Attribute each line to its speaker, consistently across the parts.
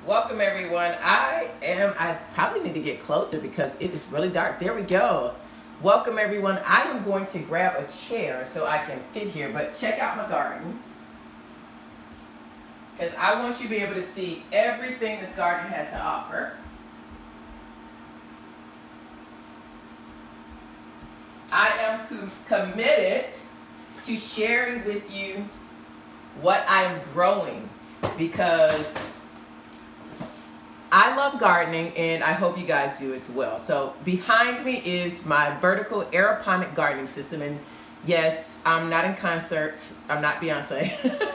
Speaker 1: Welcome everyone. I probably need to get closer because it is really dark. There we go. Welcome everyone. I am going to grab a chair so I can fit here, but check out my garden. Because I want you to be able to see everything this garden has to offer. I am committed to sharing with you what I'm growing because I love gardening and I hope you guys do as well. So behind me is my vertical aeroponic gardening system. And yes, I'm not in concert. I'm not Beyonce.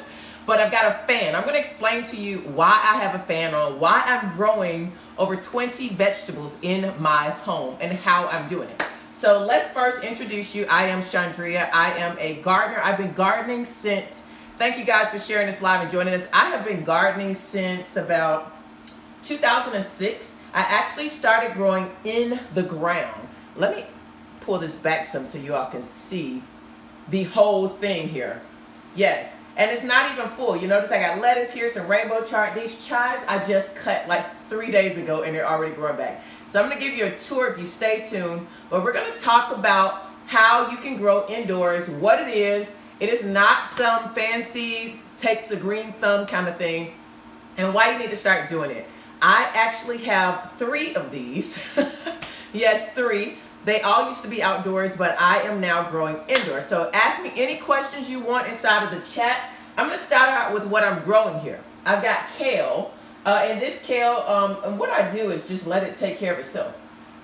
Speaker 1: But I've got a fan. I'm going to explain to you why I have a fan on, why I'm growing over 20 vegetables in my home, and how I'm doing it. So let's first introduce you. I am Chandria. I am a gardener. I've been gardening since, thank you guys for sharing this live and joining us. I have been gardening since about 2006. I actually started growing in the ground. Let me pull this back some so you all can see the whole thing here. Yes, and it's not even full. You notice I got lettuce here, some rainbow chard. These chives I just cut like 3 days ago and they're already growing back. So I'm going to give you a tour if you stay tuned. But we're going to talk about how you can grow indoors, what it is. It is not some fancy takes a green thumb kind of thing, and why you need to start doing it. I actually have 3 of these. Yes, 3. They all used to be outdoors, but I am now growing indoors. So ask me any questions you want inside of the chat. I'm going to start out with what I'm growing here. I've got kale. And this kale, and what I do is just let it take care of itself.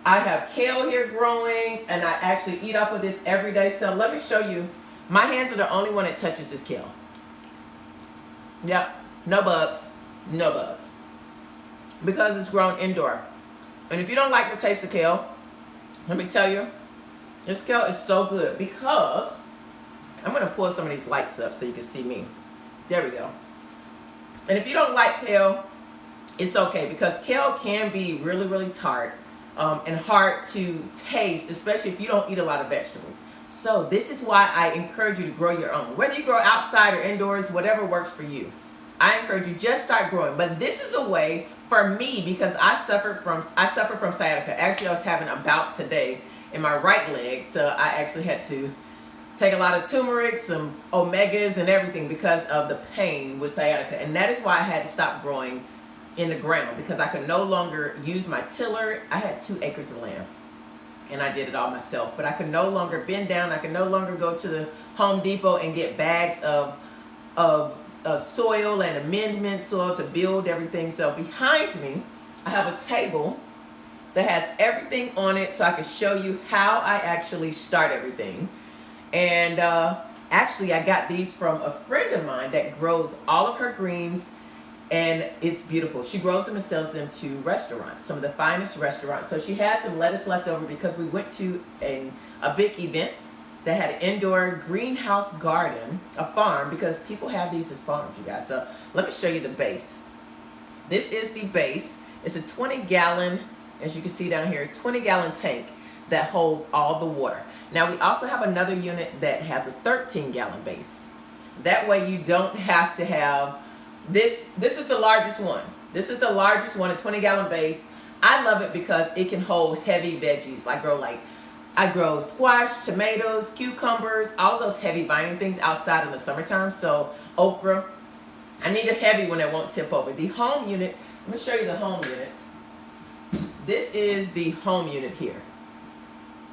Speaker 1: I have kale here growing, and I actually eat off of this every day. So let me show you. My hands are the only one that touches this kale. Yep, no bugs, no bugs. Because it's grown indoor. And if you don't like the taste of kale, let me tell you, this kale is so good because I'm going to pull some of these lights up so you can see me. There we go. And if you don't like kale, it's okay because kale can be really, really tart and hard to taste, especially if you don't eat a lot of vegetables. So this is why I encourage you to grow your own. Whether you grow outside or indoors, whatever works for you. I encourage you, just start growing. But this is a way for me because I suffer from sciatica. Actually, I was having a bout today in my right leg. So I actually had to take a lot of turmeric, some omegas and everything because of the pain with sciatica. And that is why I had to stop growing in the ground because I could no longer use my tiller. I had 2 acres of land and I did it all myself. But I could no longer bend down. I could no longer go to the Home Depot and get bags of soil and amendment soil to build everything. So behind me, I have a table that has everything on it so I can show you how I actually start everything. And actually, I got these from a friend of mine that grows all of her greens, and it's beautiful. She grows them and sells them to restaurants, some of the finest restaurants. So she has some lettuce left over because we went to a big event that had an indoor greenhouse garden, a farm, because people have these as farms, you guys. So let me show you the base. This is the base. It's a 20-gallon, as you can see down here, 20-gallon tank that holds all the water. Now we also have another unit that has a 13-gallon base. That way you don't have to have this. This is the largest one. This is the largest one, a 20-gallon base. I love it because it can hold heavy veggies. I grow squash, tomatoes, cucumbers, all those heavy binding things outside in the summertime. So okra, I need a heavy one that won't tip over. The home unit, let me show you the home unit. This is the home unit here.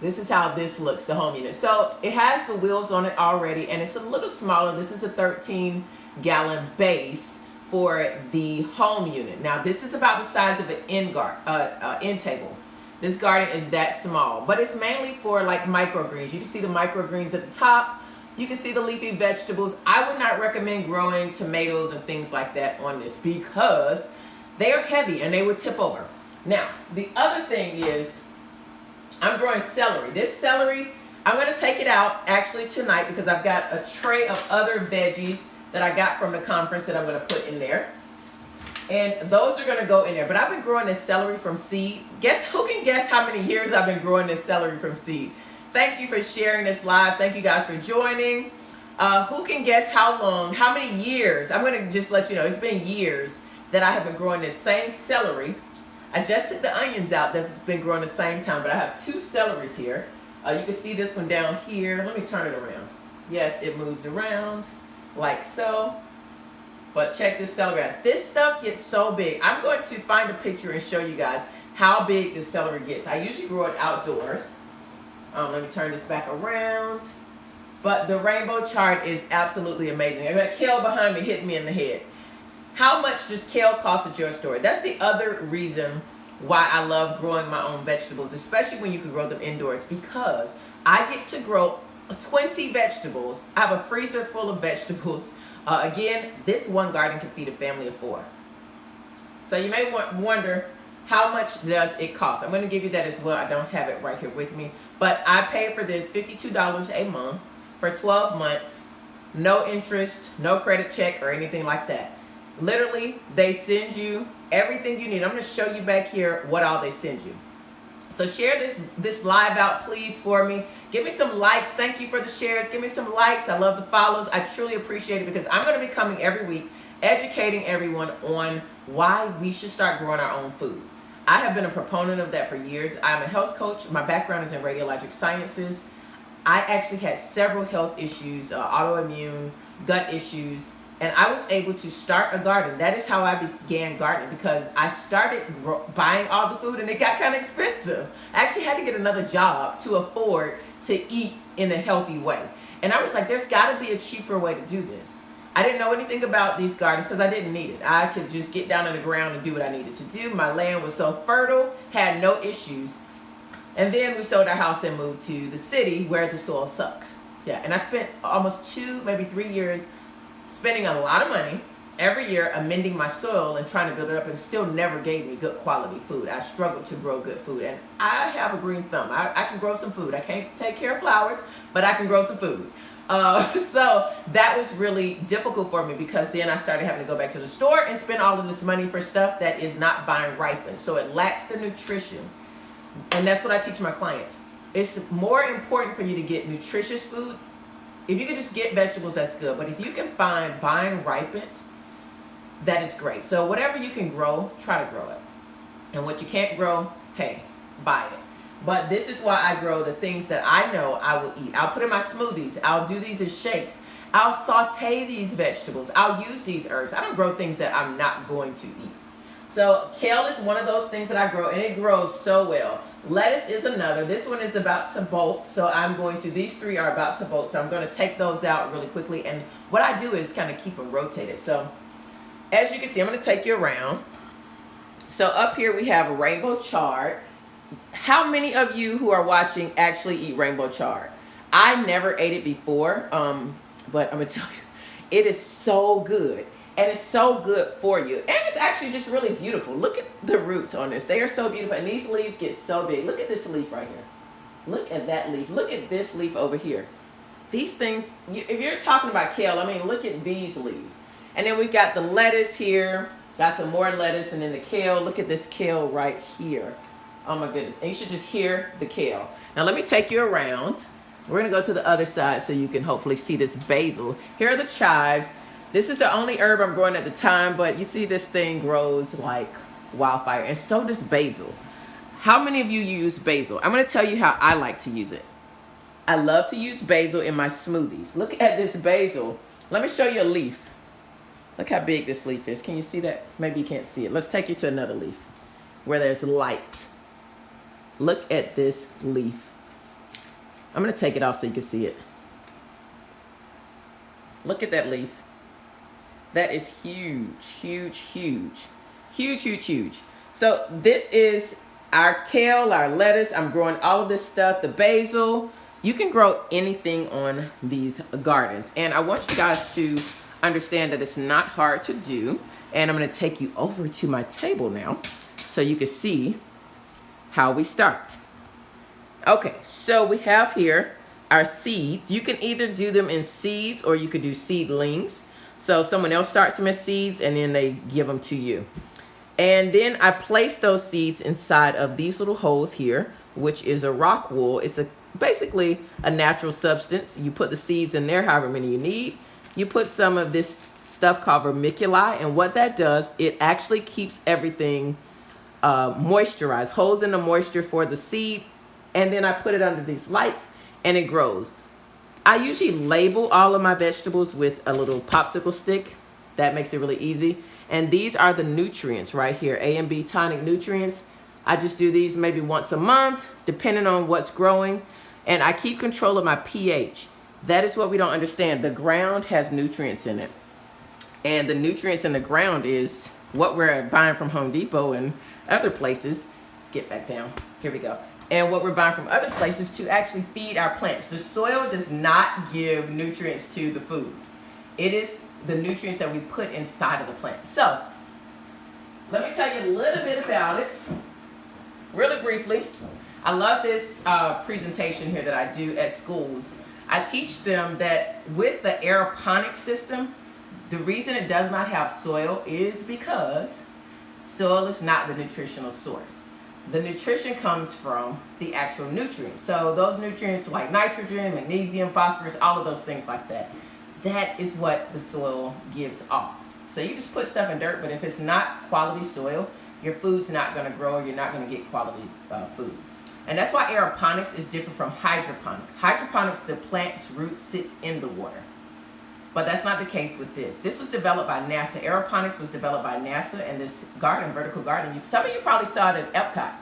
Speaker 1: This is how this looks, the home unit. So it has the wheels on it already, and it's a little smaller. This is a 13-gallon base for the home unit. Now this is about the size of an end table. This garden is that small, but it's mainly for like microgreens. You can see the microgreens at the top. You can see the leafy vegetables. I would not recommend growing tomatoes and things like that on this because they are heavy and they would tip over. Now, the other thing is I'm growing celery. This celery, I'm going to take it out actually tonight because I've got a tray of other veggies that I got from the conference that I'm going to put in there. And those are going to go in there. But I've been growing this celery from seed. Who can guess how many years I've been growing this celery from seed? Thank you for sharing this live. Thank you guys for joining. Who can guess how long, how many years? I'm going to just let you know, it's been years that I have been growing this same celery. I just took the onions out that's been growing the same time, but I have 2 celeries here. You can see this one down here. Let me turn it around. Yes, it moves around like so. But check this celery out. This stuff gets so big. I'm going to find a picture and show you guys how big this celery gets. I usually grow it outdoors. Let me turn this back around. But the rainbow chard is absolutely amazing. I got kale behind me hitting me in the head. How much does kale cost at your store? That's the other reason why I love growing my own vegetables, especially when you can grow them indoors, because I get to grow 20 vegetables. I have a freezer full of vegetables. Again, this one garden can feed a family of 4. So you may wonder, how much does it cost? I'm going to give you that as well. I don't have it right here with me. But I paid for this $52 a month for 12 months. No interest, no credit check or anything like that. Literally, they send you everything you need. I'm going to show you back here what all they send you. So share this live out, please, for me. Give me some likes. Thank you for the shares. Give me some likes. I love the follows. I truly appreciate it because I'm going to be coming every week, educating everyone on why we should start growing our own food. I have been a proponent of that for years. I'm a health coach. My background is in radiologic sciences. I actually had several health issues, autoimmune, gut issues, and I was able to start a garden. That is how I began gardening, because I started buying all the food and it got kind of expensive. I actually had to get another job to afford to eat in a healthy way. And I was like, there's got to be a cheaper way to do this. I didn't know anything about these gardens because I didn't need it. I could just get down on the ground and do what I needed to do. My land was so fertile, had no issues. And then we sold our house and moved to the city where the soil sucks. Yeah, and I spent almost 2, maybe 3 years spending a lot of money every year amending my soil and trying to build it up, and it still never gave me good quality food. I struggled to grow good food, and I have a green thumb. I can grow some food. I can't take care of flowers, but I can grow some food. So that was really difficult for me, because then I started having to go back to the store and spend all of this money for stuff that is not vine ripened. So it lacks the nutrition. And that's what I teach my clients. It's more important for you to get nutritious food. If you can just get vegetables, that's good. But if you can find vine ripened, that is great. So whatever you can grow, try to grow it. And what you can't grow, hey, buy it. But this is why I grow the things that I know I will eat. I'll put in my smoothies. I'll do these as shakes. I'll saute these vegetables. I'll use these herbs. I don't grow things that I'm not going to eat. So kale is one of those things that I grow, and it grows so well. Lettuce is another. This one is about to bolt, so these 3 are about to bolt, so I'm going to take those out really quickly. And what I do is kind of keep them rotated. So as you can see, I'm going to take you around. So up here we have a rainbow chard. How many of you who are watching actually eat rainbow chard? I never ate it before, but I'm going to tell you, it is so good. And it's so good for you. And it's actually just really beautiful. Look at the roots on this. They are so beautiful. And these leaves get so big. Look at this leaf right here. Look at that leaf. Look at this leaf over here. These things, if you're talking about kale, I mean, look at these leaves. And then we've got the lettuce here. Got some more lettuce, and then the kale. Look at this kale right here. Oh my goodness. And you should just hear the kale. Now let me take you around. We're going to go to the other side so you can hopefully see this basil. Here are the chives. This is the only herb I'm growing at the time, but you see this thing grows like wildfire, and so does basil. How many of you use basil? I'm going to tell you how I like to use it. I love to use basil in my smoothies. Look at this basil. Let me show you a leaf. Look how big this leaf is. Can you see that? Maybe you can't see it. Let's take you to another leaf where there's light. Look at this leaf. I'm going to take it off so you can see it. Look at that leaf. That is huge, huge, huge, huge, huge, huge. So this is our kale, our lettuce. I'm growing all of this stuff, the basil. You can grow anything on these gardens. And I want you guys to understand that it's not hard to do. And I'm going to take you over to my table now so you can see how we start. Okay, so we have here our seeds. You can either do them in seeds or you could do seedlings. So someone else starts them as seeds and then they give them to you. And then I place those seeds inside of these little holes here, which is a rock wool. It's basically a natural substance. You put the seeds in there, however many you need. You put some of this stuff called vermiculi, and what that does, it actually keeps everything moisturized, holds in the moisture for the seed, and then I put it under these lights and it grows. I usually label all of my vegetables with a little popsicle stick. That makes it really easy. And these are the nutrients right here, A and B tonic nutrients. I just do these maybe once a month, depending on what's growing. And I keep control of my pH. That is what we don't understand. The ground has nutrients in it. And the nutrients in the ground is what we're buying from Home Depot and other places. Get back down. Here we go. And what we're buying from other places to actually feed our plants. The soil does not give nutrients to the food. It is the nutrients that we put inside of the plant. So, let me tell you a little bit about it, really briefly. I love this presentation here that I do at schools. I teach them that with the aeroponic system, the reason it does not have soil is because soil is not the nutritional source. The nutrition comes from the actual nutrients. So those nutrients like nitrogen, magnesium, phosphorus, all of those things like that. That is what the soil gives off. So you just put stuff in dirt, but if it's not quality soil, your food's not going to grow, you're not going to get quality food. And that's why aeroponics is different from hydroponics. Hydroponics, the plant's root sits in the water. But that's not the case with this. This was developed by NASA. Aeroponics was developed by NASA, and this garden, vertical gardening, some of you probably saw it at Epcot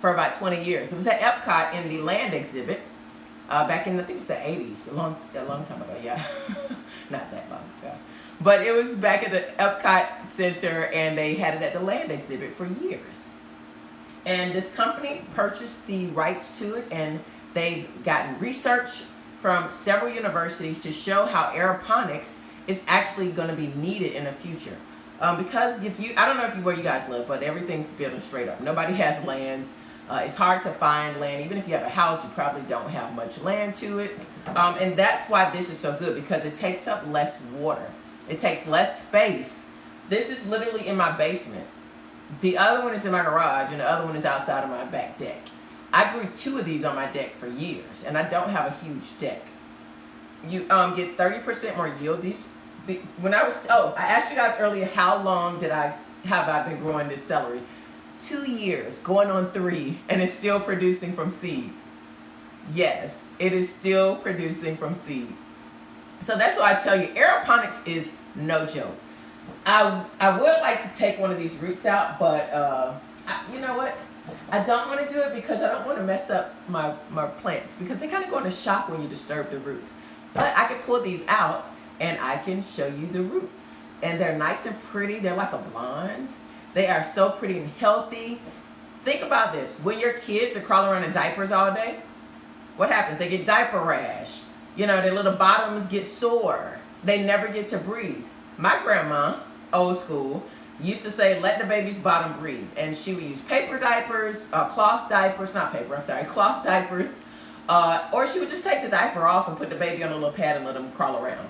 Speaker 1: for about 20 years. It was at Epcot in the land exhibit back in, I think it was the 80s, a long time ago, yeah. Not that long ago. But it was back at the Epcot Center, and they had it at the land exhibit for years. And this company purchased the rights to it, and they've gotten research from several universities to show how aeroponics is actually going to be needed in the future. Because if you, I don't know where you guys live, but everything's built straight up. Nobody has land. It's hard to find land. Even if you have a house, you probably don't have much land to it. And that's why this is so good, because it takes up less water. It takes less space. This is literally in my basement. The other one is in my garage, and the other one is outside of my back deck. I grew 2 of these on my deck for years, and I don't have a huge deck. You get 30% more yield. I asked you guys earlier, how long have I been growing this celery? 2 years, going on 3, and it's still producing from seed. Yes, it is still producing from seed. So that's why I tell you, aeroponics is no joke. I would like to take one of these roots out, but you know what? I don't want to do it because I don't want to mess up my plants, because they kind of go into shock when you disturb the roots. But I can pull these out and I can show you the roots. And they're nice and pretty. They're like a blonde. They are so pretty and healthy. Think about this. When your kids are crawling around in diapers all day, what happens? They get diaper rash. You know, their little bottoms get sore. They never get to breathe. My grandma, old school, used to say, let the baby's bottom breathe. And she would use paper diapers, cloth diapers, cloth diapers. Or she would just take the diaper off and put the baby on a little pad and let them crawl around.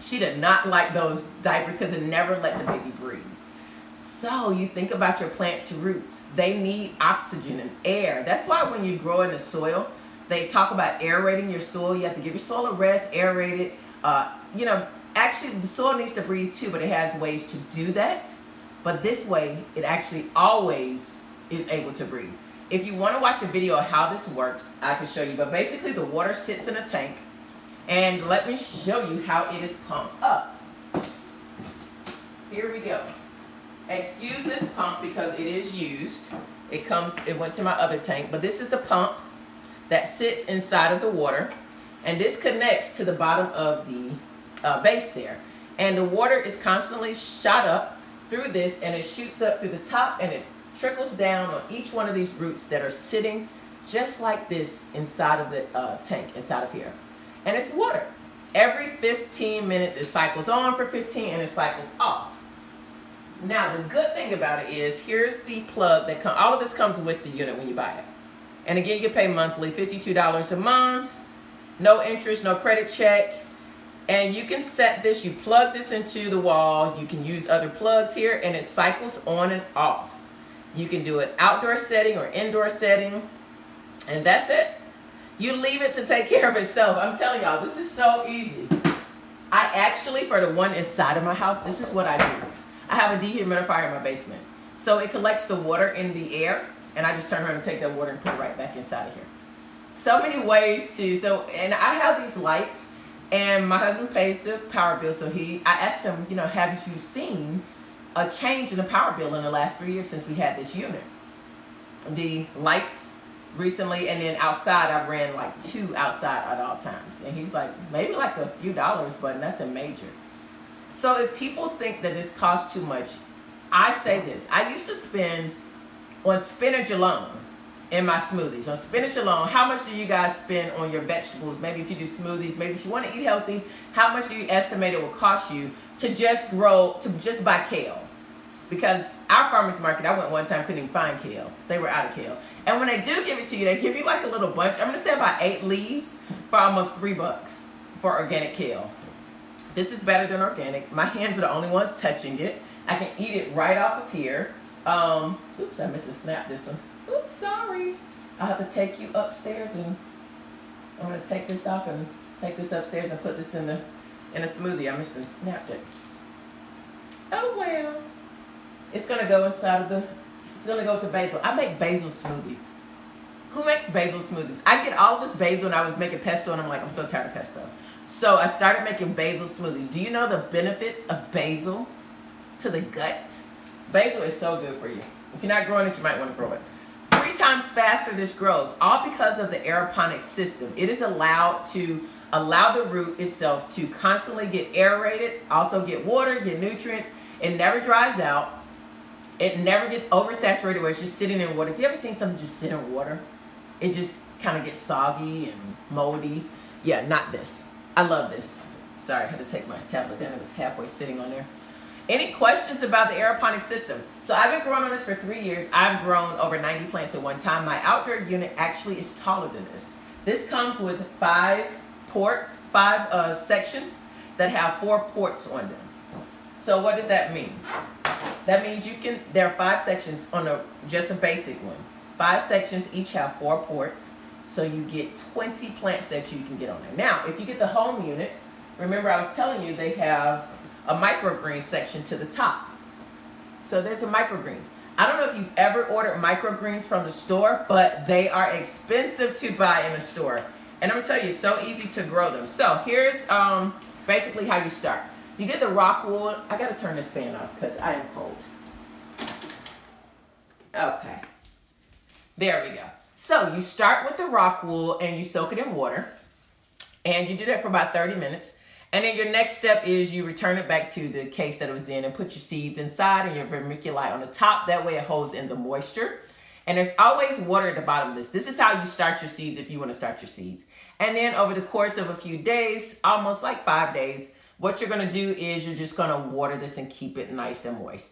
Speaker 1: She did not like those diapers because it never let the baby breathe. So you think about your plant's roots. They need oxygen and air. That's why when you grow in the soil, they talk about aerating your soil. You have to give your soil a rest, aerate it. Actually, the soil needs to breathe too, but it has ways to do that. But this way, it actually always is able to breathe. If you want to watch a video of how this works, I can show you. But basically, the water sits in a tank. And let me show you how it is pumped up. Here we go. Excuse this pump because it is used. It went to my other tank. But this is the pump that sits inside of the water. And this connects to the bottom of the base there. And the water is constantly shot up through this, and it shoots up through the top, and it trickles down on each one of these roots that are sitting just like this inside of the tank, inside of here. And it's water. Every 15 minutes it cycles on for 15 and it cycles off. Now the good thing about it is, here's the plug that comes, all of this comes with the unit when you buy it. And again, you pay monthly, $52 a month, no interest, no credit check. And you can set this, you plug this into the wall, you can use other plugs here, and it cycles on and off. You can do it outdoor setting or indoor setting, and that's it. You leave it to take care of itself. I'm telling y'all, this is so easy. I actually, for the one inside of my house, this is what I do. I have a dehumidifier in my basement. So it collects the water in the air, and I just turn around and take that water and put it right back inside of here. So many ways to, and I have these lights, and my husband pays the power bill, so I asked him, have you seen a change in the power bill in the last 3 years since we had this unit? The lights recently, and then outside, I ran like 2 outside at all times. And he's like, maybe like a few dollars, but nothing major. So if people think that this costs too much, I say this. I used to spend on spinach alone in my smoothies. On spinach alone, how much do you guys spend on your vegetables? Maybe if you do smoothies, maybe if you want to eat healthy, how much do you estimate it will cost you to just buy kale? Because our farmer's market, I went one time, couldn't even find kale. They were out of kale. And when they do give it to you, they give you like a little bunch. I'm going to say about 8 leaves for almost $3 for organic kale. This is better than organic. My hands are the only ones touching it. I can eat it right off of here. Oops, I missed to snap this one. Oops, sorry. I'll have to take you upstairs, and I'm going to take this off and take this upstairs and put this in a smoothie. I missed and snapped it. Oh, well. It's going to go inside of it's going to go with the basil. I make basil smoothies. Who makes basil smoothies? I get all this basil, and I was making pesto, and I'm like, I'm so tired of pesto. So I started making basil smoothies. Do you know the benefits of basil to the gut? Basil is so good for you. If you're not growing it, you might want to grow it. 3 times faster this grows, all because of the aeroponic system. It is allowed to allow the root itself to constantly get aerated, also get water, get nutrients. It never dries out. It never gets oversaturated where it's just sitting in water. If you ever seen something just sit in water, it just kind of gets soggy and moldy. Yeah, not this. I love this. Sorry, I had to take my tablet down. It was halfway sitting on there. Any questions about the aeroponic system? So I've been growing on this for 3 years. I've grown over 90 plants at one time. My outdoor unit actually is taller than this. This comes with 5 sections that have 4 ports on them. So what does that mean? That means there are 5 sections on just a basic one. 5 sections each have 4 ports. So you get 20 plants that you can get on there. Now, if you get the home unit, remember I was telling you they have a microgreen section to the top. So there's a microgreens. I don't know if you've ever ordered microgreens from the store, but they are expensive to buy in the store. And I'm gonna tell you, it's so easy to grow them. So here's basically how you start. You get the rock wool. I gotta turn this fan off because I am cold. Okay, there we go. So you start with the rock wool and you soak it in water, and you do that for about 30 minutes. And then your next step is you return it back to the case that it was in and put your seeds inside and your vermiculite on the top. That way it holds in the moisture. And there's always water at the bottom of this. This is how you start your seeds if you want to start your seeds. And then over the course of a few days, almost like 5 days, what you're going to do is you're just going to water this and keep it nice and moist.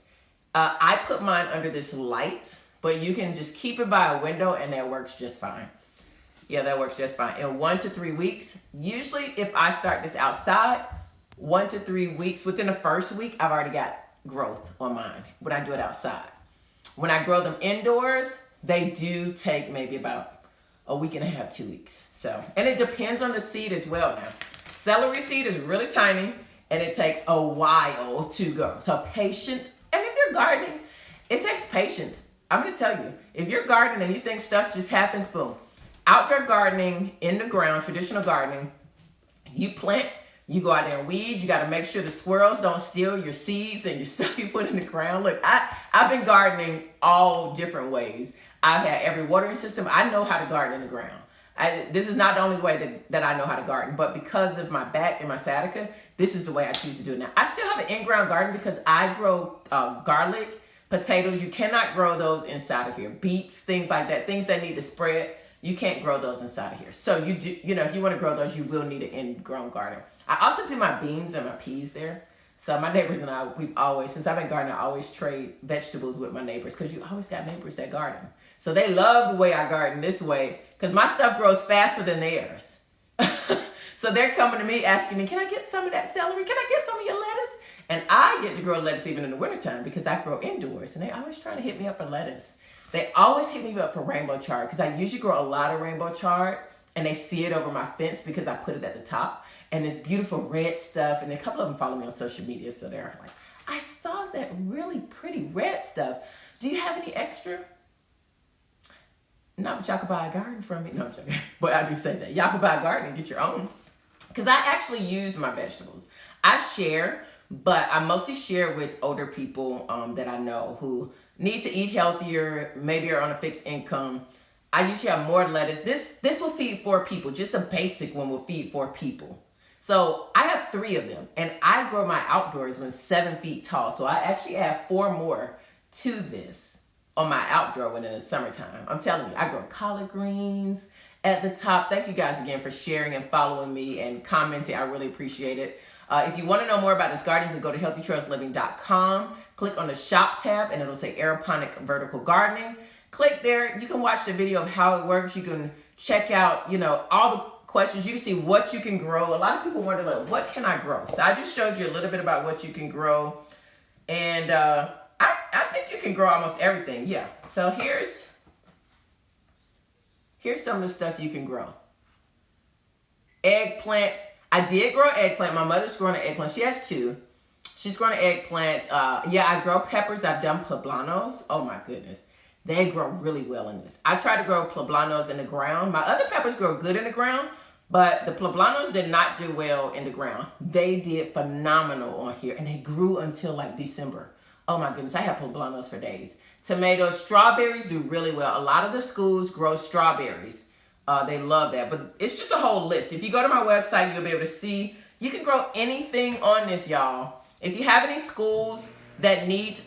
Speaker 1: I put mine under this light, but you can just keep it by a window and that works just fine. Yeah, that works just fine. In 1 to 3 weeks, usually if I start this outside, 1 to 3 weeks, within the first week, I've already got growth on mine when I do it outside. When I grow them indoors, they do take maybe about a week and a half, 2 weeks. So, and it depends on the seed as well now. Celery seed is really tiny and it takes a while to grow. So patience, and if you're gardening, it takes patience. I'm gonna tell you, if you're gardening and you think stuff just happens, boom. Outdoor gardening, in the ground, traditional gardening, you plant, you go out there and weed, you gotta make sure the squirrels don't steal your seeds and your stuff you put in the ground. Look, I've been gardening all different ways. I've had every watering system. I know how to garden in the ground. This is not the only way that I know how to garden, but because of my back and my sciatica, this is the way I choose to do it now. I still have an in-ground garden because I grow garlic, potatoes. You cannot grow those inside of here. Beets, things like that, things that need to spread. You can't grow those inside of here. So you do, if you want to grow those, you will need an in-grown garden. I also do my beans and my peas there. So my neighbors and I, we've always, since I've been gardening, I always trade vegetables with my neighbors because you always got neighbors that garden. So they love the way I garden this way because my stuff grows faster than theirs. So they're coming to me asking me, can I get some of that celery? Can I get some of your lettuce? And I get to grow lettuce even in the wintertime because I grow indoors. And they always trying to hit me up for lettuce. They always hit me up for rainbow chard because I usually grow a lot of rainbow chard and they see it over my fence because I put it at the top. And it's beautiful red stuff. And a couple of them follow me on social media, so they're like, I saw that really pretty red stuff. Do you have any extra? Not that y'all could buy a garden from me. No, I'm joking. But I do say that. Y'all could buy a garden and get your own. Because I actually use my vegetables. I share, but I mostly share with older people that I know who need to eat healthier, maybe are on a fixed income. I usually have more lettuce. This will feed 4 people. Just a basic one will feed 4 people. So I have 3 of them, and I grow my outdoors when 7 feet tall. So I actually add 4 more to this on my outdoor one in the summertime. I'm telling you, I grow collard greens at the top. Thank you guys again for sharing and following me and commenting. I really appreciate it. If you want to know more about this garden, you can go to healthytrailsliving.com, click on the shop tab, and it'll say Aeroponic Vertical Gardening. Click there. You can watch the video of how it works. You can check out, all the questions. You can see what you can grow. A lot of people wonder, like, what can I grow? So I just showed you a little bit about what you can grow. And I think you can grow almost everything. Yeah. So here's some of the stuff you can grow. Eggplant. I did grow eggplant. My mother's growing an eggplant. She has 2. She's growing an eggplant. Yeah, I grow peppers. I've done poblanos. Oh my goodness. They grow really well in this. I tried to grow poblanos in the ground. My other peppers grow good in the ground, but the poblanos did not do well in the ground. They did phenomenal on here, and they grew until like December. Oh my goodness, I have poblanos for days. Tomatoes, strawberries do really well. A lot of the schools grow strawberries. They love that, but it's just a whole list. If you go to my website, you'll be able to see. You can grow anything on this, y'all. If you have any schools that need,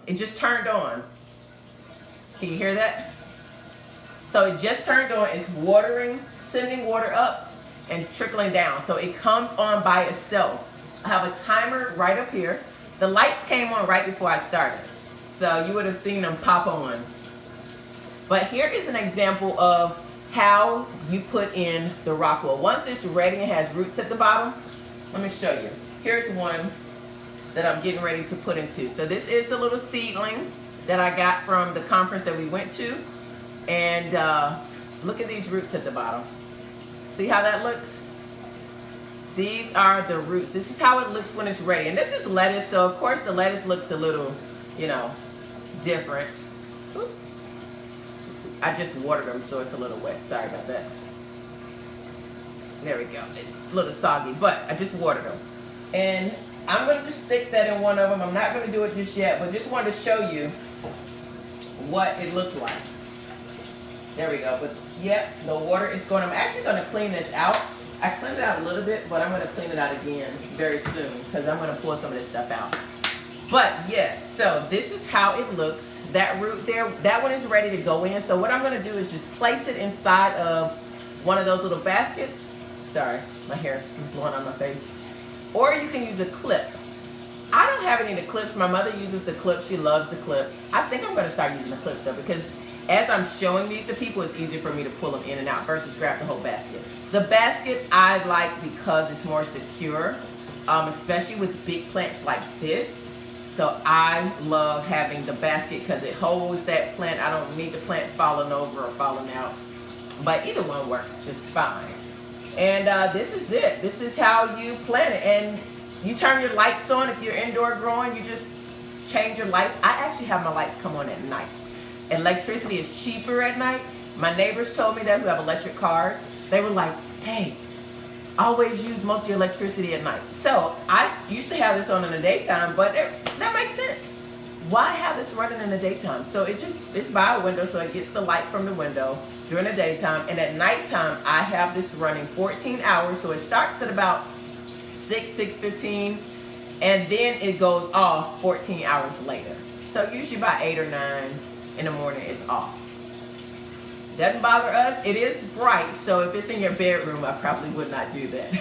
Speaker 1: it just turned on. Can you hear that? So it just turned on. It's watering, sending water up and trickling down. So it comes on by itself. I have a timer right up here. The lights came on right before I started, so you would have seen them pop on. But here is an example of how you put in the rock wool. Once it's ready and has roots at the bottom, let me show you. Here's one that I'm getting ready to put into. So this is a little seedling that I got from the conference that we went to. And look at these roots at the bottom. See how that looks? These are the roots. This is how it looks when it's ready. And this is lettuce, so of course the lettuce looks a little, different. Oop. I just watered them, so it's a little wet. Sorry about that. There we go. It's a little soggy, but I just watered them. And I'm going to just stick that in one of them. I'm not going to do it just yet, but just wanted to show you what it looked like. There we go. But yep, the water is going. I'm actually going to clean this out. I cleaned it out a little bit, but I'm going to clean it out again very soon because I'm going to pull some of this stuff out. But yes, so this is how it looks. That root there, that one is ready to go in. So what I'm going to do is just place it inside of one of those little baskets. Sorry, my hair is blowing on my face. Or you can use a clip. I don't have any of the clips. My mother uses the clips. She loves the clips. I think I'm going to start using the clips though, because as I'm showing these to people, it's easier for me to pull them in and out versus grab the whole basket. The basket I like because it's more secure, especially with big plants like this. So I love having the basket because it holds that plant. I don't need the plant falling over or falling out. But either one works just fine. And this is it. This is how you plant it. And you turn your lights on. If you're indoor growing, you just change your lights. I actually have my lights come on at night. Electricity is cheaper at night. My neighbors told me that, who have electric cars. They were like, hey, always use most of your electricity at night. So I used to have this on in the daytime, but that makes sense. Why have this running in the daytime? So it's by a window, so it gets the light from the window during the daytime. And at nighttime, I have this running 14 hours. So it starts at about 6:15, and then it goes off 14 hours later. So usually by 8 or 9 in the morning, it's off. Doesn't bother us. It is bright, so if it's in your bedroom, I probably would not do that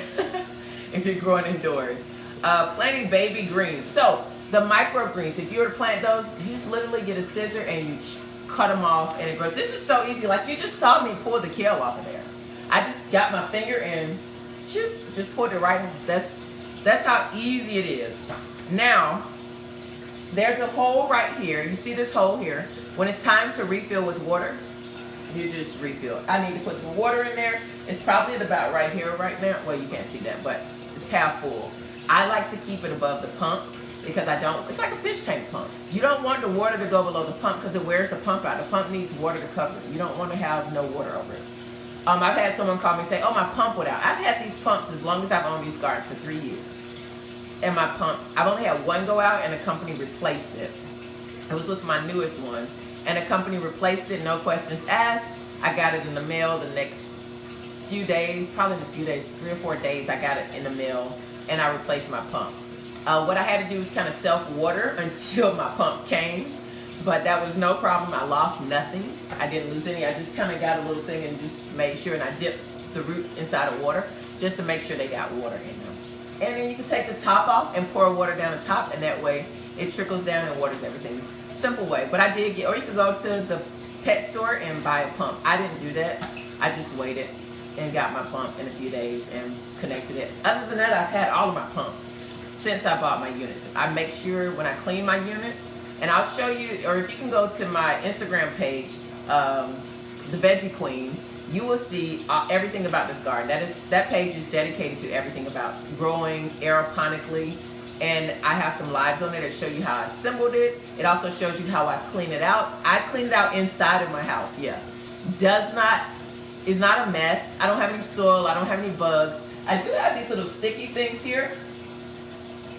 Speaker 1: if you're growing indoors. Planting baby greens. So the microgreens, if you were to plant those, you just literally get a scissor and you cut them off and it grows. This is so easy. Like you just saw me pull the kale off of there. I just got my finger and shoot, just pulled it right off. That's how easy it is. Now, there's a hole right here. You see this hole here? When it's time to refill with water, You just refill. I need to put some water in there. It's probably at about right here right now. Well, you can't see that, but it's half full. I like to keep it above the pump because I don't, it's like a fish tank pump. You don't want the water to go below the pump because it wears the pump out. The pump needs water to cover it. You don't want to have no water over it. I've had someone call me and say, oh, my pump went out. I've had these pumps as long as I've owned these gardens for 3 years. And my pump, I've only had one go out and the company replaced it. It was with my newest one. And the company replaced it, no questions asked. I got it in the mail the next few days, probably in a few days, 3 or 4 days, I got it in the mail and I replaced my pump. What I had to do was kind of self-water until my pump came, but that was no problem. I lost nothing. I didn't lose any. I just kind of got a little thing and just made sure, and I dipped the roots inside of water just to make sure they got water in them. And then you can take the top off and pour water down the top, and that way it trickles down and waters everything. Simple way. But I did get, or you could go to the pet store and buy a pump. I didn't do that. I just waited and got my pump in a few days and connected it. Other than that, I've had all of my pumps since I bought my units. I make sure when I clean my units, and I'll show you, or if you can go to my Instagram page, the Veggie Queen, you will see everything about this garden. That page is dedicated to everything about growing aeroponically, and I have some lives on there that show you how I assembled it. It also shows you how I clean it out. I clean it out inside of my house. Yeah, is not a mess. I don't have any soil. I don't have any bugs. I do have these little sticky things here.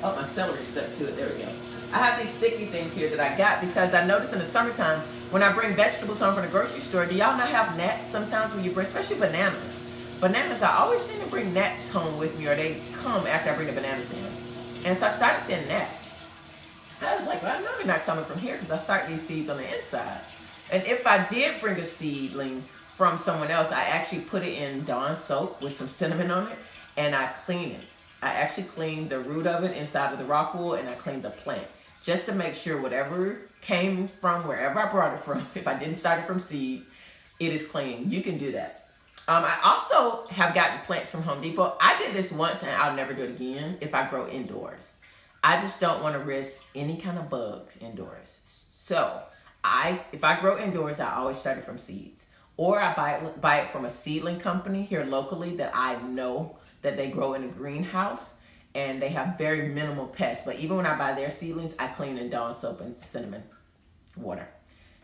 Speaker 1: Oh, my celery stuck to it. There we go. I have these sticky things here that I got because I noticed in the summertime when I bring vegetables home from the grocery store, do y'all not have gnats sometimes when you bring, especially bananas? Bananas, I always seem to bring gnats home with me, or they come after I bring the bananas in. And so I started seeing gnats. I was like, well, I know they're not coming from here because I start these seeds on the inside. And if I did bring a seedling from someone else, I actually put it in Dawn soap with some cinnamon on it, and I clean it. I actually cleaned the root of it inside of the rock wool, and I cleaned the plant just to make sure whatever came from wherever I brought it from, if I didn't start it from seed, it is clean. You can do that. I also have gotten plants from Home Depot. I did this once and I'll never do it again if I grow indoors. I just don't want to risk any kind of bugs indoors. So if I grow indoors, I always start it from seeds. Or I buy it from a seedling company here locally that I know that they grow in a greenhouse and they have very minimal pests. But even when I buy their seedlings, I clean in Dawn soap and cinnamon water.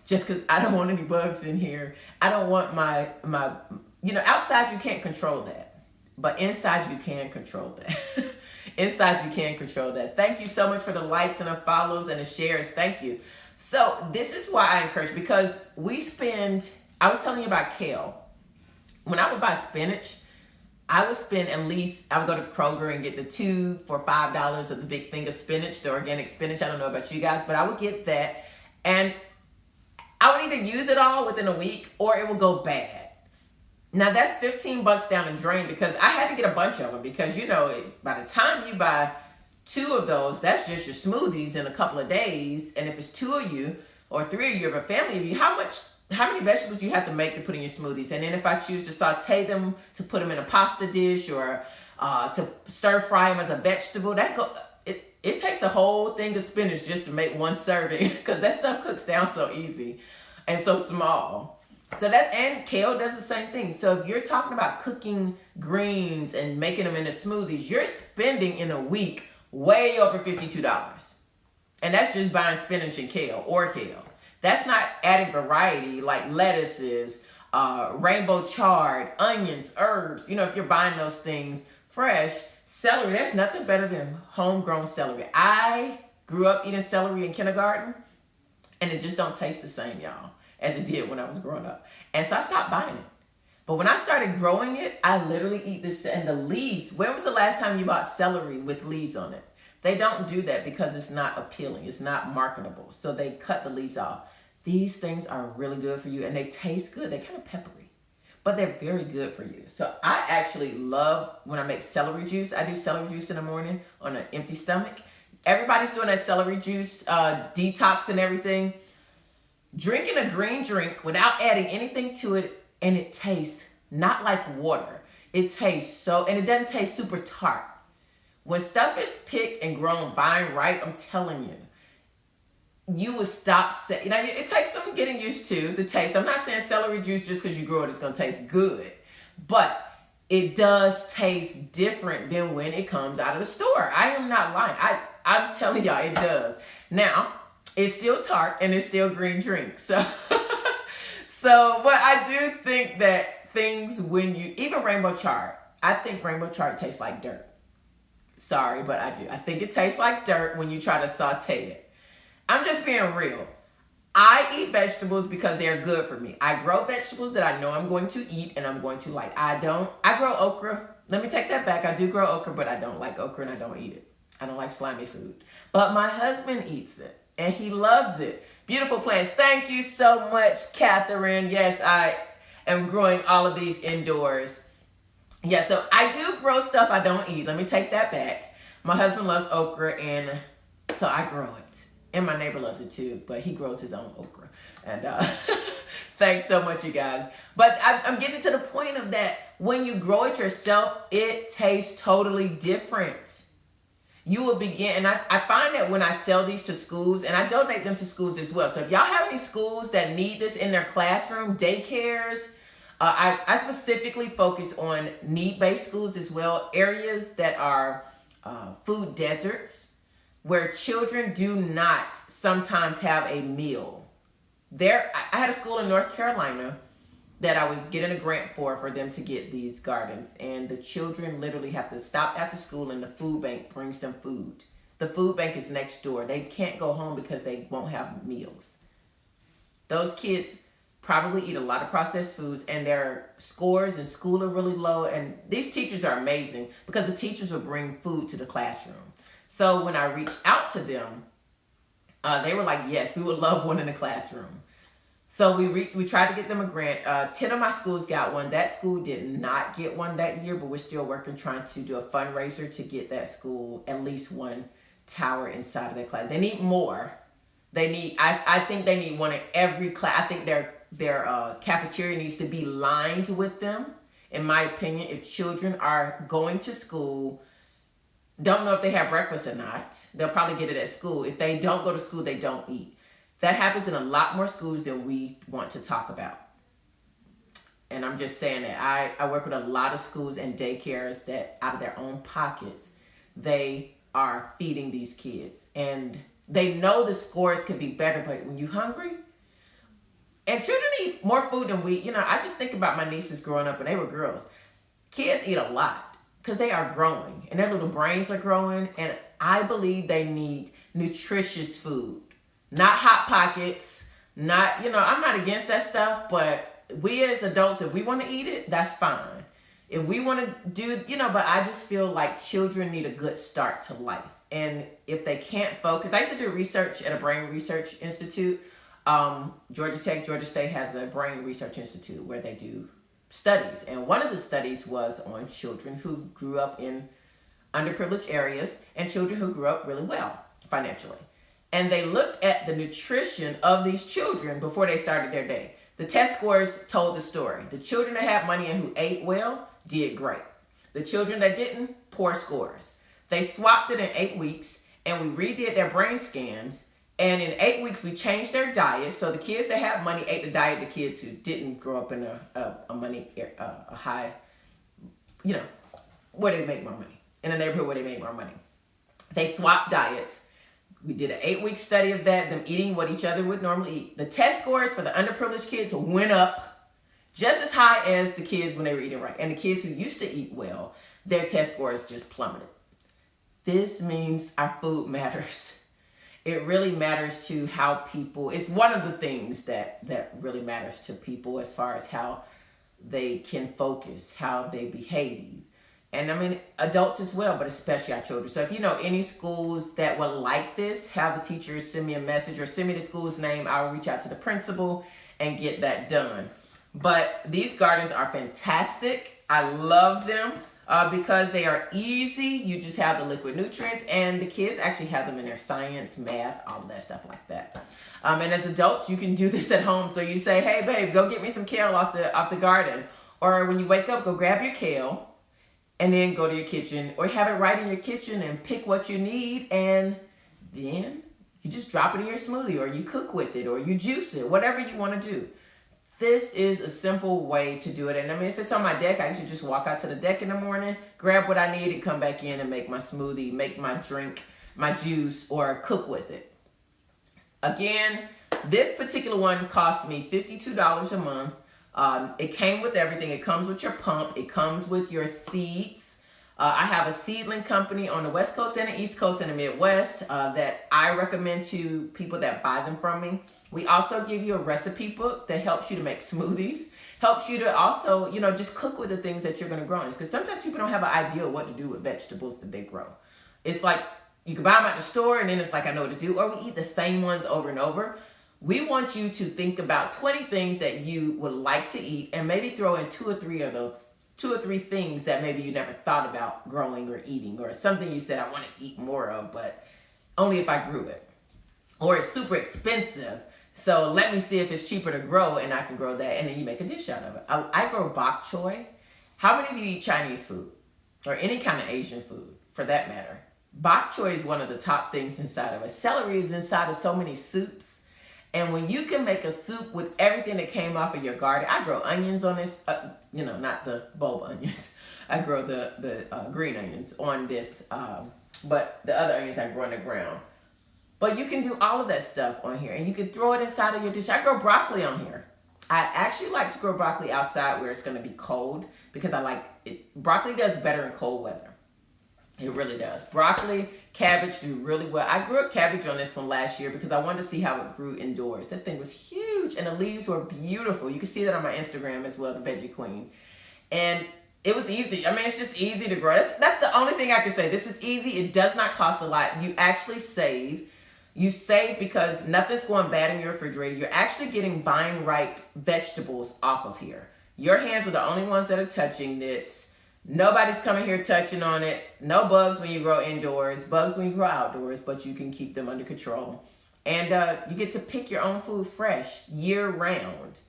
Speaker 1: Just because I don't want any bugs in here. I don't want my outside you can't control that. But inside you can control that. Inside you can control that. Thank you so much for the likes and the follows and the shares. Thank you. So this is why I encourage, because I was telling you about kale. When I would buy spinach, I would spend I would go to Kroger and get the 2 for $5 of the big thing of spinach, the organic spinach. I don't know about you guys, but I would get that. And I would either use it all within a week or it would go bad. Now that's $15 down the drain because I had to get a bunch of them because, by the time you buy 2 of those, that's just your smoothies in a couple of days. And if it's 2 of you or 3 of you, or a family of you, how many vegetables do you have to make to put in your smoothies? And then if I choose to saute them, to put them in a pasta dish, or to stir fry them as a vegetable, it takes a whole thing of spinach just to make one serving because that stuff cooks down so easy and so small. And kale does the same thing. So if you're talking about cooking greens and making them into smoothies, you're spending in a week way over $52. And that's just buying spinach and kale or kale. That's not adding variety like lettuces, rainbow chard, onions, herbs. If you're buying those things fresh, celery, there's nothing better than homegrown celery. I grew up eating celery in kindergarten, and it just don't taste the same, y'all, as it did when I was growing up. And so I stopped buying it. But when I started growing it, I literally eat this. And the leaves, when was the last time you bought celery with leaves on it? They don't do that because it's not appealing. It's not marketable. So they cut the leaves off. These things are really good for you, and they taste good. They're kind of peppery, but they're very good for you. So I actually love when I make celery juice. I do celery juice in the morning on an empty stomach. Everybody's doing that celery juice detox and everything. Drinking a green drink without adding anything to it, and it tastes not like water. It tastes and it doesn't taste super tart. When stuff is picked and grown vine right, I'm telling you, you would stop saying, it takes some getting used to the taste. I'm not saying celery juice just because you grow it, it's going to taste good. But it does taste different than when it comes out of the store. I am not lying. I'm telling y'all, it does. Now, it's still tart and it's still green drink. So, but I do think that things when you, even rainbow chard, I think rainbow chard tastes like dirt. Sorry, but I do. I think it tastes like dirt when you try to saute it. I'm just being real. I eat vegetables because they're good for me. I grow vegetables that I know I'm going to eat and I'm going to like. I grow okra. Let me take that back. I do grow okra, but I don't like okra and I don't eat it. I don't like slimy food. But my husband eats it and he loves it. Beautiful plants. Thank you so much, Catherine. Yes, I am growing all of these indoors. Yeah, so I do grow stuff I don't eat. Let me take that back. My husband loves okra and so I grow it. And my neighbor loves it too, but he grows his own okra. And thanks so much, you guys. But I'm getting to the point of that when you grow it yourself, it tastes totally different. You will begin, and I find that when I sell these to schools, and I donate them to schools as well. So if y'all have any schools that need this in their classroom, daycares, I specifically focus on need-based schools as well, areas that are food deserts, where children do not sometimes have a meal. I had a school in North Carolina that I was getting a grant for them to get these gardens. And the children literally have to stop after school and the food bank brings them food. The food bank is next door. They can't go home because they won't have meals. Those kids probably eat a lot of processed foods and their scores in school are really low. And these teachers are amazing because the teachers will bring food to the classroom. So when I reached out to them, they were like, yes, we would love one in the classroom. So we tried to get them a grant. 10 of my schools got one. That school did not get one that year, but we're still working, trying to do a fundraiser to get that school at least one tower inside of their class. They need more. I think they need one in every class. I think their cafeteria needs to be lined with them. In my opinion, if children are going to school, don't know if they have breakfast or not, they'll probably get it at school. If they don't go to school, they don't eat. That happens in a lot more schools than we want to talk about. And I'm just saying that I work with a lot of schools and daycares that out of their own pockets, they are feeding these kids. And they know the scores can be better, but when you're hungry, and children eat more food than we, I just think about my nieces growing up and they were girls. Kids eat a lot. Because they are growing and their little brains are growing. And I believe they need nutritious food, not Hot Pockets, not, I'm not against that stuff, but we as adults, if we want to eat it, that's fine. If we want to do, but I just feel like children need a good start to life. And if they can't focus, I used to do research at a brain research institute. Georgia State has a brain research institute where they do studies, and one of the studies was on children who grew up in underprivileged areas and children who grew up really well financially. And they looked at the nutrition of these children before they started their day. The test scores told the story. The children that had money and who ate well did great. The children that didn't, poor scores. They swapped it in 8 weeks and we redid their brain scans. And in 8 weeks, we changed their diet. So the kids that had money ate the diet of the kids who didn't grow up in a high, where they make more money. In a neighborhood where they made more money. They swapped diets. We did an 8-week study of that, them eating what each other would normally eat. The test scores for the underprivileged kids went up just as high as the kids when they were eating right. And the kids who used to eat well, their test scores just plummeted. This means our food matters. It really matters to how people, it's one of the things that really matters to people as far as how they can focus, how they behave. And I mean, adults as well, but especially our children. So if you know any schools that would like this, have the teachers send me a message or send me the school's name. I'll reach out to the principal and get that done. But these gardens are fantastic. I love them. Because they are easy. You just have the liquid nutrients, and the kids actually have them in their science, math, all of that stuff like that. And as adults, you can do this at home. So you say, hey, babe, go get me some kale off the garden. Or when you wake up, go grab your kale and then go to your kitchen or have it right in your kitchen and pick what you need and then You just drop it in your smoothie, or you cook with it, or you juice it, whatever you want to do. This is a simple way to do it. And I mean, if it's on my deck, I usually just walk out to the deck in the morning, grab what I need, and come back in and make my smoothie, make my drink, my juice, or cook with it. Again, this particular one cost me $52 a month. It came with everything. It comes with your pump. It comes with your seeds. I have a seedling company on the West Coast and the East Coast and the Midwest that I recommend to people that buy them from me. We also give you a recipe book that helps you to make smoothies, helps you to also, just cook with the things that you're going to grow. Because sometimes people don't have an idea of what to do with vegetables that they grow. It's like you can buy them at the store and then it's like, I know what to do. Or we eat the same ones over and over. We want you to think about 20 things that you would like to eat and maybe throw in two or three things that maybe you never thought about growing or eating, or something you said, I want to eat more of, but only if I grew it. Or it's super expensive, so let me see if it's cheaper to grow and I can grow that, and then you make a dish out of it. I grow bok choy. How many of you eat Chinese food? Or any kind of Asian food, for that matter? Bok choy is one of the top things inside of it. Celery is inside of so many soups. And when you can make a soup with everything that came off of your garden, I grow onions on this, not the bulb onions. I grow the green onions on this, but the other onions I grow in the ground. But you can do all of that stuff on here, and you can throw it inside of your dish. I grow broccoli on here. I actually like to grow broccoli outside where it's going to be cold, because I like it. Broccoli does better in cold weather. It really does. Broccoli, cabbage do really well. I grew a cabbage on this from last year because I wanted to see how it grew indoors. That thing was huge, and the leaves were beautiful. You can see that on my Instagram as well, the Veggie Queen. And it was easy. I mean, it's just easy to grow. That's the only thing I can say. This is easy. It does not cost a lot. You actually save. You save because nothing's going bad in your refrigerator. You're actually getting vine-ripe vegetables off of here. Your hands are the only ones that are touching this. Nobody's coming here touching on it. No bugs when you grow indoors, bugs when you grow outdoors, but you can keep them under control. And you get to pick your own food fresh year round.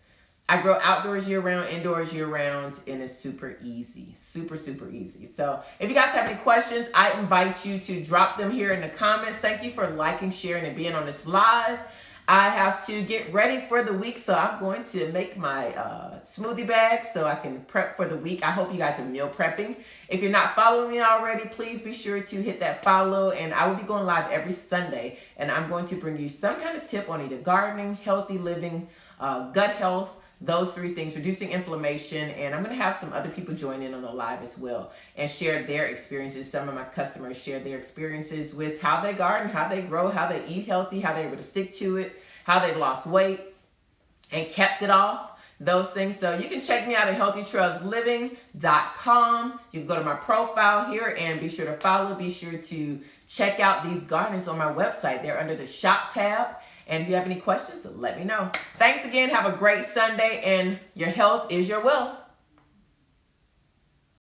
Speaker 1: I grow outdoors year round, indoors year round, and it's super easy. Super, super easy. So if you guys have any questions, I invite you to drop them here in the comments. Thank you for liking, sharing, and being on this live. I have to get ready for the week, so I'm going to make my smoothie bag so I can prep for the week. I hope you guys are meal prepping. If you're not following me already, please be sure to hit that follow, and I will be going live every Sunday, and I'm going to bring you some kind of tip on either gardening, healthy living, gut health, those three things, reducing inflammation, and I'm going to have some other people join in on the live as well and share their experiences. Some of my customers share their experiences with how they garden, how they grow, how they eat healthy, how they're able to stick to it, how they've lost weight and kept it off, those things. So you can check me out at healthytrailsliving.com. You can go to my profile here and be sure to follow. Be sure to check out these gardens on my website. They're under the shop tab. And if you have any questions, let me know. Thanks again. Have a great Sunday, and your health is your wealth.